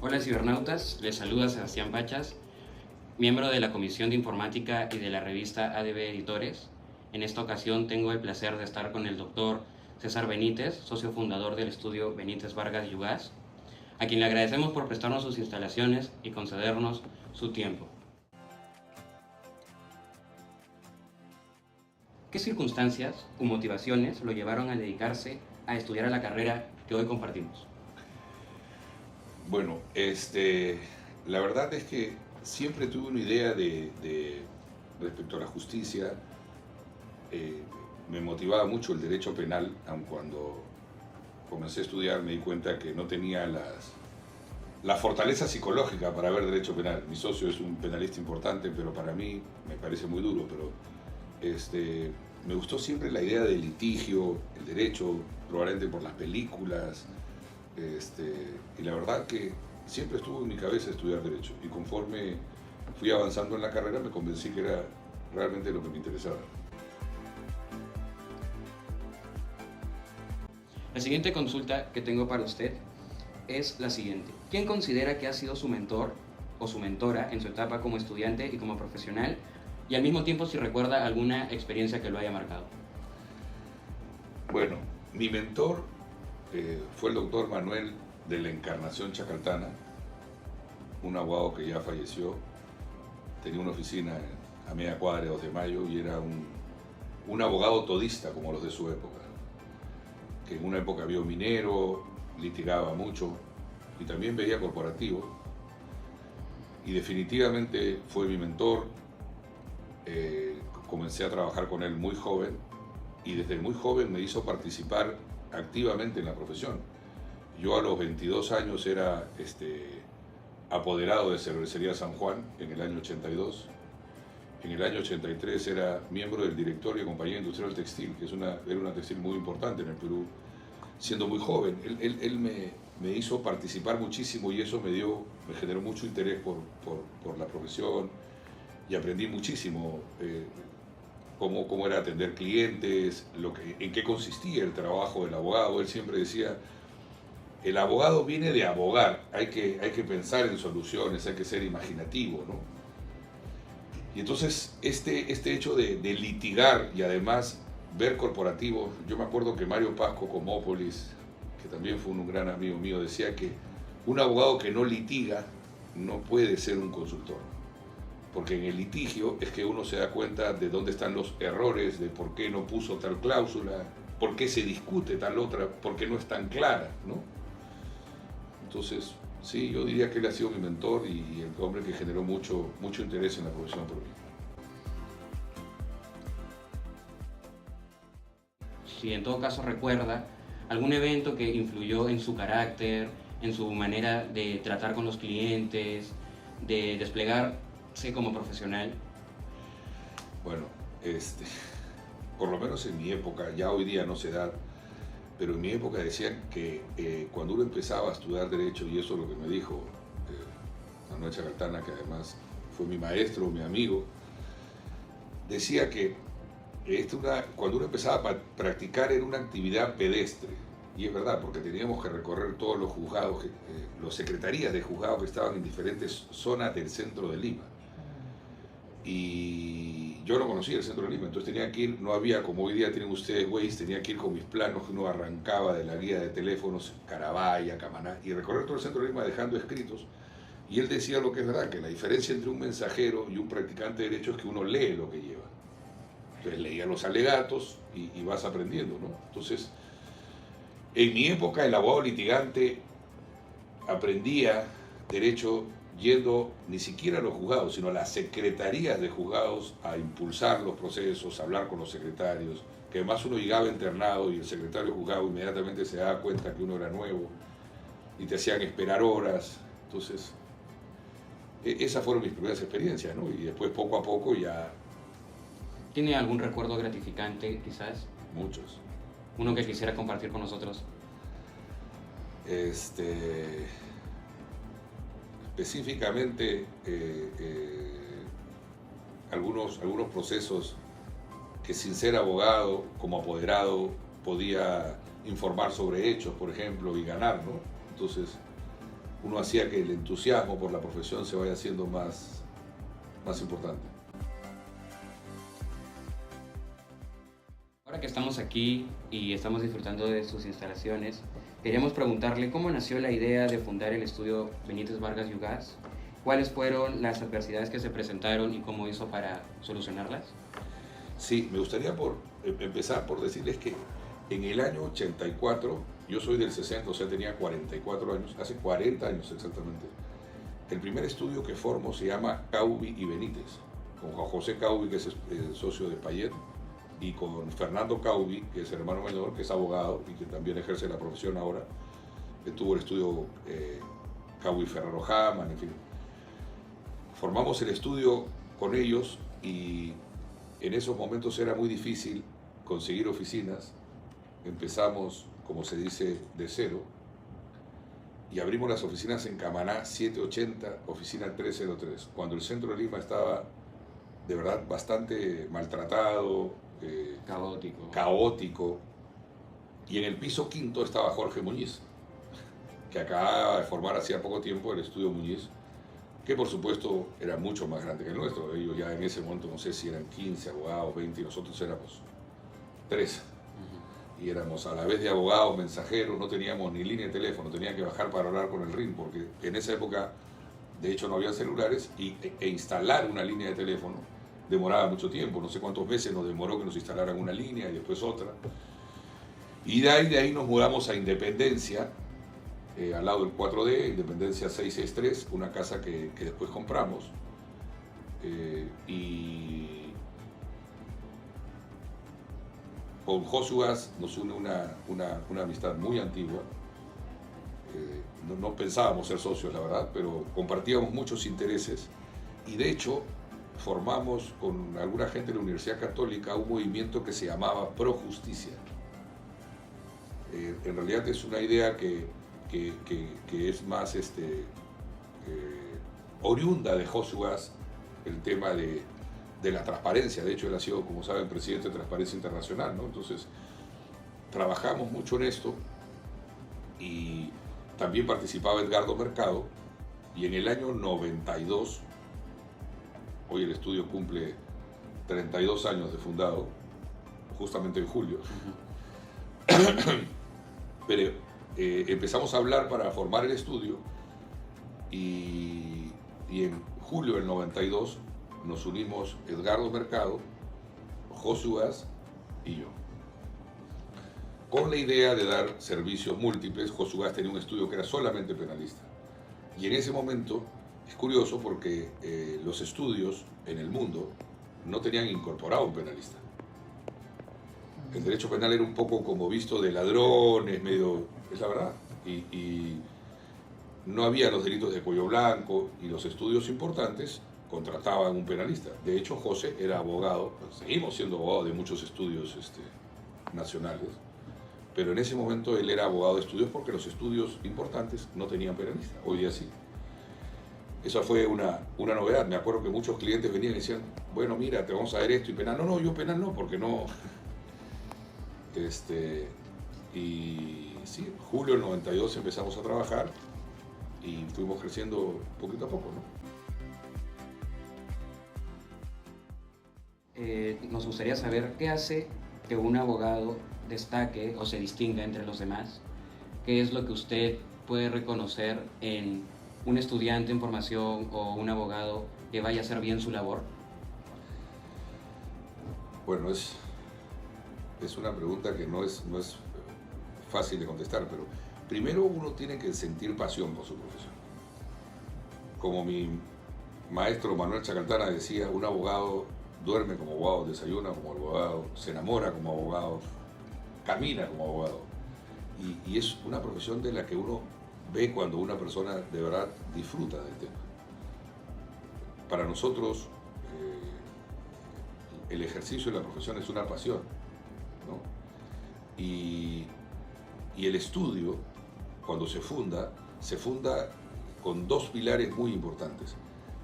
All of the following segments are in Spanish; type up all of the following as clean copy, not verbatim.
Hola cibernautas, les saluda Sebastián Pachas, miembro de la Comisión de Informática y de la revista ADB Editores. En esta ocasión tengo el placer de estar con el doctor César Benítez, socio fundador del estudio Benítez Vargas Yugás, a quien le agradecemos por prestarnos sus instalaciones y concedernos su tiempo. ¿Qué circunstancias o motivaciones lo llevaron a dedicarse a estudiar a la carrera que hoy compartimos? Bueno, la verdad es que siempre tuve una idea respecto a la justicia. Me motivaba mucho el derecho penal, aun cuando comencé a estudiar me di cuenta que no tenía la fortaleza psicológica para ver derecho penal. Mi socio es un penalista importante, pero para mí me parece muy duro. Pero me gustó siempre la idea del litigio, el derecho, probablemente por las películas. Y la verdad que siempre estuvo en mi cabeza estudiar Derecho, y conforme fui avanzando en la carrera me convencí que era realmente lo que me interesaba. La siguiente consulta que tengo para usted es la siguiente. ¿Quién considera que ha sido su mentor o su mentora en su etapa como estudiante y como profesional? Y al mismo tiempo si recuerda alguna experiencia que lo haya marcado. Bueno, mi mentor fue el doctor Manuel de la Encarnación Chacaltana, un abogado que ya falleció. Tenía una oficina a media cuadra de 2 de Mayo y era un abogado todista como los de su época, que en una época vio minero, litigaba mucho y también veía corporativo, y definitivamente fue mi mentor. Comencé a trabajar con él muy joven y desde muy joven me hizo participar activamente en la profesión. Yo a los 22 años era apoderado de Cervecería San Juan en el año 82. En el año 83 era miembro del directorio de Compañía Industrial Textil, que era una textil muy importante en el Perú, siendo muy joven. Él me hizo participar muchísimo y eso me generó mucho interés por la profesión, y aprendí muchísimo cómo era atender clientes, en qué consistía el trabajo del abogado. Él siempre decía, el abogado viene de abogar, hay que pensar en soluciones, hay que ser imaginativo, ¿no? Y entonces este hecho de litigar y además ver corporativos, yo me acuerdo que Mario Pasco Comópolis, que también fue un gran amigo mío, decía que un abogado que no litiga no puede ser un consultor, porque en el litigio es que uno se da cuenta de dónde están los errores, de por qué no puso tal cláusula, por qué se discute tal otra, por qué no es tan clara, ¿no? Entonces, sí, yo diría que él ha sido mi mentor y el hombre que generó mucho interés en la profesión por mí. Si en todo caso recuerda algún evento que influyó en su carácter, en su manera de tratar con los clientes, de desplegarse como profesional. Bueno, por lo menos en mi época, ya hoy día no se da, pero en mi época decían que cuando uno empezaba a estudiar Derecho, y eso es lo que me dijo Manuel Chacaltana, que además fue mi maestro, mi amigo, decía que cuando uno empezaba a practicar era una actividad pedestre. Y es verdad, porque teníamos que recorrer todos los juzgados, las secretarías de juzgados que estaban en diferentes zonas del centro de Lima. Y yo no conocía el centro de Lima, entonces tenía que ir, no había como hoy día tienen ustedes Waze, tenía que ir con mis planos que uno arrancaba de la guía de teléfonos, Carabaya, Camaná, y recorrer todo el centro de Lima dejando escritos. Y él decía lo que es verdad, que la diferencia entre un mensajero y un practicante de derecho es que uno lee lo que lleva. Entonces leía los alegatos y vas aprendiendo, ¿no? Entonces, en mi época el abogado litigante aprendía derecho yendo ni siquiera a los juzgados, sino a las secretarías de juzgados a impulsar los procesos, a hablar con los secretarios, que además uno llegaba internado y el secretario de juzgado inmediatamente se daba cuenta que uno era nuevo y te hacían esperar horas. Entonces, esas fueron mis primeras experiencias, ¿no? Y después poco a poco ya... ¿Tiene algún recuerdo gratificante, quizás? Muchos. Uno que quisiera compartir con nosotros. Específicamente algunos procesos que sin ser abogado, como apoderado, podía informar sobre hechos, por ejemplo, y ganar, ¿no? Entonces, uno hacía que el entusiasmo por la profesión se vaya haciendo más importante. Ahora que estamos aquí y estamos disfrutando de sus instalaciones, queríamos preguntarle cómo nació la idea de fundar el estudio Benítez Vargas Yugás, cuáles fueron las adversidades que se presentaron y cómo hizo para solucionarlas. Sí, me gustaría empezar por decirles que en el año 84, yo soy del 60, o sea, tenía 44 años, hace 40 años exactamente, el primer estudio que formo se llama Caubi y Benítez, con Juan José Caubi, que es el socio de Payet, y con Fernando Caubi, que es el hermano menor, que es abogado y que también ejerce la profesión ahora, que tuvo el estudio Caubi Ferraro Hamann, en fin. Formamos el estudio con ellos y en esos momentos era muy difícil conseguir oficinas. Empezamos, como se dice, de cero y abrimos las oficinas en Camaná 780, oficina 303, cuando el centro de Lima estaba de verdad bastante maltratado, caótico. Y en el piso quinto estaba Jorge Muñiz, que acababa de formar hacía poco tiempo el estudio Muñiz, que por supuesto era mucho más grande que el nuestro. Ellos ya en ese momento no sé si eran 15 abogados, 20, y nosotros éramos 13. Y éramos a la vez de abogados, mensajeros, no teníamos ni línea de teléfono, tenía que bajar para hablar con el RIN, porque en esa época de hecho no había celulares e instalar una línea de teléfono demoraba mucho tiempo, no sé cuántos meses nos demoró que nos instalaran una línea y después otra. Y de ahí nos mudamos a Independencia, al lado del 4D, Independencia 663, una casa que después compramos. Y con Josuas nos une una amistad muy antigua. No pensábamos ser socios, la verdad, pero compartíamos muchos intereses y de hecho formamos con alguna gente de la Universidad Católica un movimiento que se llamaba Pro Justicia. En realidad es una idea que es más oriunda de Josuas, el tema de la transparencia. De hecho, él ha sido, como saben, presidente de Transparencia Internacional, ¿no? Entonces, trabajamos mucho en esto y también participaba Edgardo Mercado, y en el año 92, hoy el estudio cumple 32 años de fundado, justamente en julio, pero empezamos a hablar para formar el estudio y en julio del 92 nos unimos Edgardo Mercado, Josuas y yo, con la idea de dar servicios múltiples. Josuas tenía un estudio que era solamente penalista. Y en ese momento es curioso porque los estudios en el mundo no tenían incorporado un penalista. El derecho penal era un poco como visto de ladrones, medio, es la verdad. Y no había los delitos de cuello blanco y los estudios importantes contrataban un penalista. De hecho, José era abogado, seguimos siendo abogados de muchos estudios nacionales, pero en ese momento él era abogado de estudios porque los estudios importantes no tenían penalista. Hoy día sí. Eso fue una novedad. Me acuerdo que muchos clientes venían y decían, bueno, mira, te vamos a ver esto y penal. No, yo penal no, porque no. Y sí, en julio del 92 empezamos a trabajar y fuimos creciendo poquito a poco, ¿no? Nos gustaría saber qué hace que un abogado destaque o se distinga entre los demás. ¿Qué es lo que usted puede reconocer en un estudiante en formación o un abogado que vaya a hacer bien su labor? Bueno, es una pregunta que no es fácil de contestar, pero primero uno tiene que sentir pasión por su profesión. Como mi maestro Manuel Chacaltana decía, un abogado duerme como abogado, desayuna como abogado, se enamora como abogado, camina como abogado. Y es una profesión de la que uno ve cuando una persona de verdad disfruta del tema. Para nosotros, el ejercicio de la profesión es una pasión, ¿no? Y el estudio, cuando se funda con dos pilares muy importantes.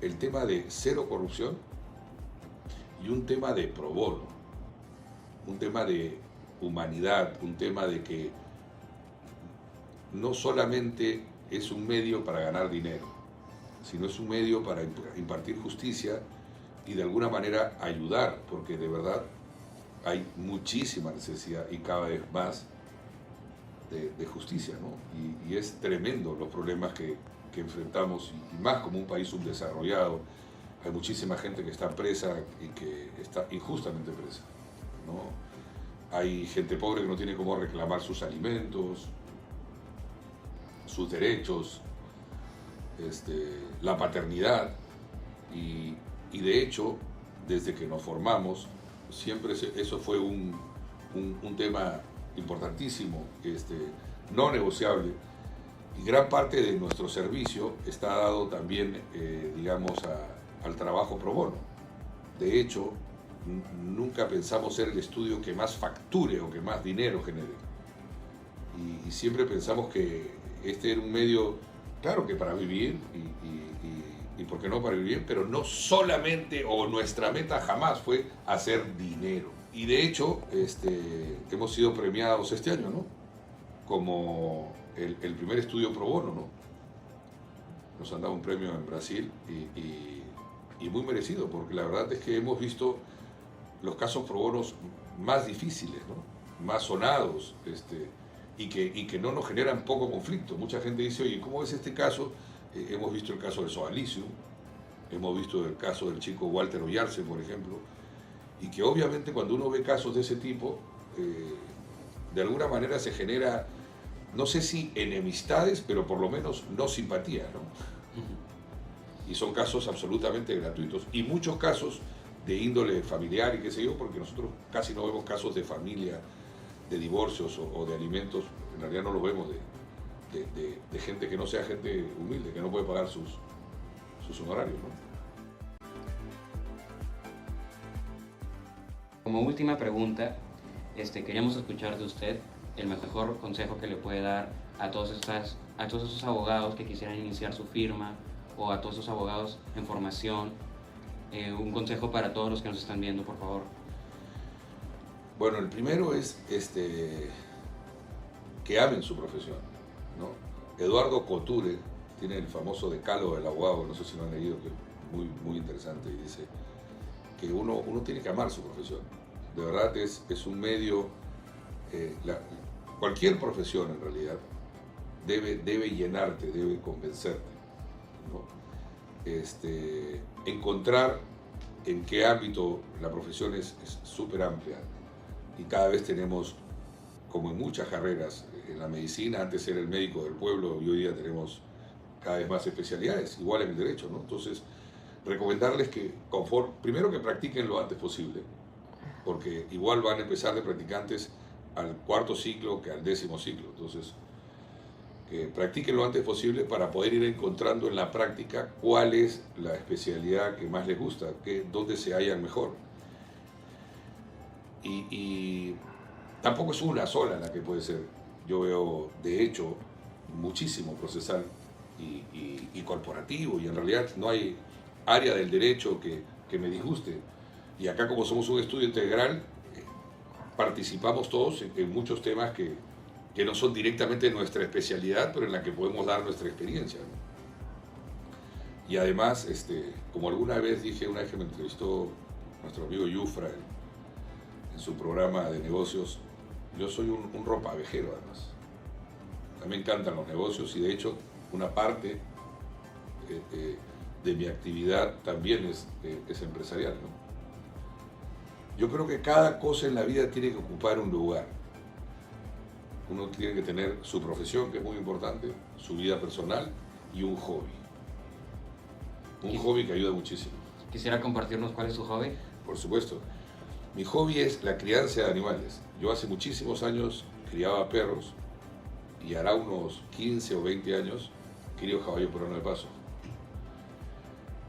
El tema de cero corrupción y un tema de pro bono, un tema de humanidad, un tema de que no solamente es un medio para ganar dinero, sino es un medio para impartir justicia y de alguna manera ayudar, porque de verdad hay muchísima necesidad y cada vez más de justicia, ¿no? Y es tremendo los problemas que enfrentamos, y más como un país subdesarrollado. Hay muchísima gente que está presa y que está injustamente presa, ¿no? Hay gente pobre que no tiene cómo reclamar sus alimentos, sus derechos, la paternidad, y de hecho, desde que nos formamos, siempre eso fue un tema importantísimo, no negociable, y gran parte de nuestro servicio está dado también, digamos, al trabajo pro bono. De hecho, nunca pensamos ser el estudio que más facture o que más dinero genere, y siempre pensamos que este era un medio, claro que para vivir, y por qué no para vivir, pero no solamente, o nuestra meta jamás fue hacer dinero. Y de hecho, hemos sido premiados este año, ¿no? Como el primer estudio pro bono, ¿no? Nos han dado un premio en Brasil y muy merecido, porque la verdad es que hemos visto los casos pro bonos más difíciles, ¿no? Más sonados, y que no nos generan poco conflicto. Mucha gente dice, oye, ¿cómo es este caso? Hemos visto el caso del Sodalicio, hemos visto el caso del chico Walter Oyarce, por ejemplo, y que obviamente cuando uno ve casos de ese tipo, de alguna manera se genera, no sé si enemistades, pero por lo menos no simpatía, ¿no? Y son casos absolutamente gratuitos, y muchos casos de índole familiar y qué sé yo, porque nosotros casi no vemos casos de familia, de divorcios o de alimentos, en realidad no los vemos de gente que no sea gente humilde, que no puede pagar sus honorarios, ¿no? Como última pregunta, queríamos escuchar de usted el mejor consejo que le puede dar a todos esos abogados que quisieran iniciar su firma, o a todos esos abogados en formación. Un consejo para todos los que nos están viendo, por favor. Bueno, el primero es que amen su profesión, ¿no? Eduardo Couture tiene el famoso decálogo del abogado, no sé si lo han leído, que es muy, muy interesante, y dice que uno tiene que amar su profesión. De verdad es un medio, cualquier profesión en realidad debe llenarte, debe convencerte, ¿no? Encontrar en qué ámbito la profesión es súper amplia, y cada vez tenemos, como en muchas carreras, en la medicina antes era el médico del pueblo y hoy día tenemos cada vez más especialidades, igual en el derecho, ¿no? Entonces, recomendarles que, primero que practiquen lo antes posible, porque igual van a empezar de practicantes al 4º ciclo que al 10º ciclo, entonces que practiquen lo antes posible para poder ir encontrando en la práctica cuál es la especialidad que más les gusta, dónde se hallan mejor. Y tampoco es una sola la que puede ser. Yo veo, de hecho, muchísimo procesal y corporativo, y en realidad no hay área del derecho que me disguste. Y acá, como somos un estudio integral, participamos todos en muchos temas que no son directamente nuestra especialidad, pero en la que podemos dar nuestra experiencia, ¿no? Y además, como alguna vez dije, una vez que me entrevistó nuestro amigo Yufra en su programa de negocios, yo soy un ropavejero además. A mí me encantan los negocios, y de hecho una parte de mi actividad también es empresarial, ¿no? Yo creo que cada cosa en la vida tiene que ocupar un lugar. Uno tiene que tener su profesión, que es muy importante, su vida personal y un hobby. Un hobby que ayuda muchísimo. ¿Quisiera compartirnos cuál es su hobby? Por supuesto. Mi hobby es la crianza de animales. Yo hace muchísimos años criaba perros, y hará unos 15 o 20 años crío caballo peruano de paso.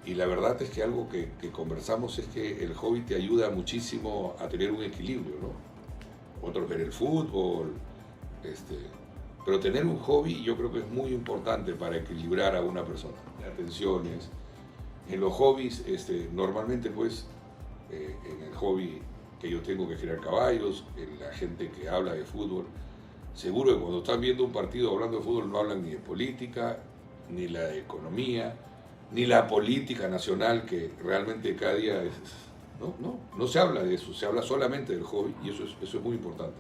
Y la verdad es que algo que conversamos es que el hobby te ayuda muchísimo a tener un equilibrio, ¿no? Otros ver el fútbol, pero tener un hobby yo creo que es muy importante para equilibrar a una persona. Atenciones. En los hobbies, normalmente pues, en el hobby que yo tengo, que es criar caballos, en la gente que habla de fútbol, seguro que cuando están viendo un partido hablando de fútbol no hablan ni de política, ni la de economía, ni la política nacional, que realmente cada día es... No se habla de eso, se habla solamente del hobby, y eso es muy importante.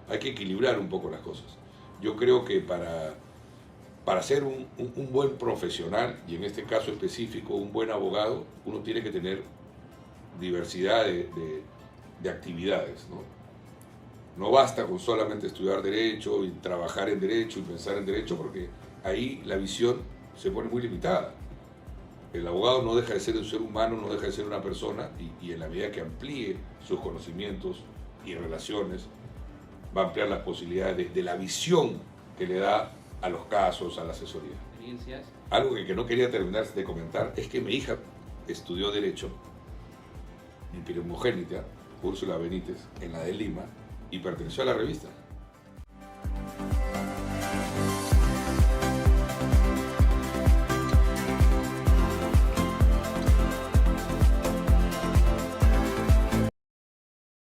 Hay que equilibrar un poco las cosas. Yo creo que para ser un buen profesional, y en este caso específico un buen abogado, uno tiene que tener diversidad de actividades, ¿no? No basta con solamente estudiar derecho y trabajar en derecho y pensar en derecho, porque ahí la visión se pone muy limitada. El abogado no deja de ser un ser humano, no deja de ser una persona, y en la medida que amplíe sus conocimientos y relaciones, va a ampliar las posibilidades de la visión que le da a los casos, a la asesoría. Algo que no quería terminar de comentar es que mi hija estudió Derecho, mi primogénita, Úrsula Benítez, en la de Lima, y perteneció a la revista.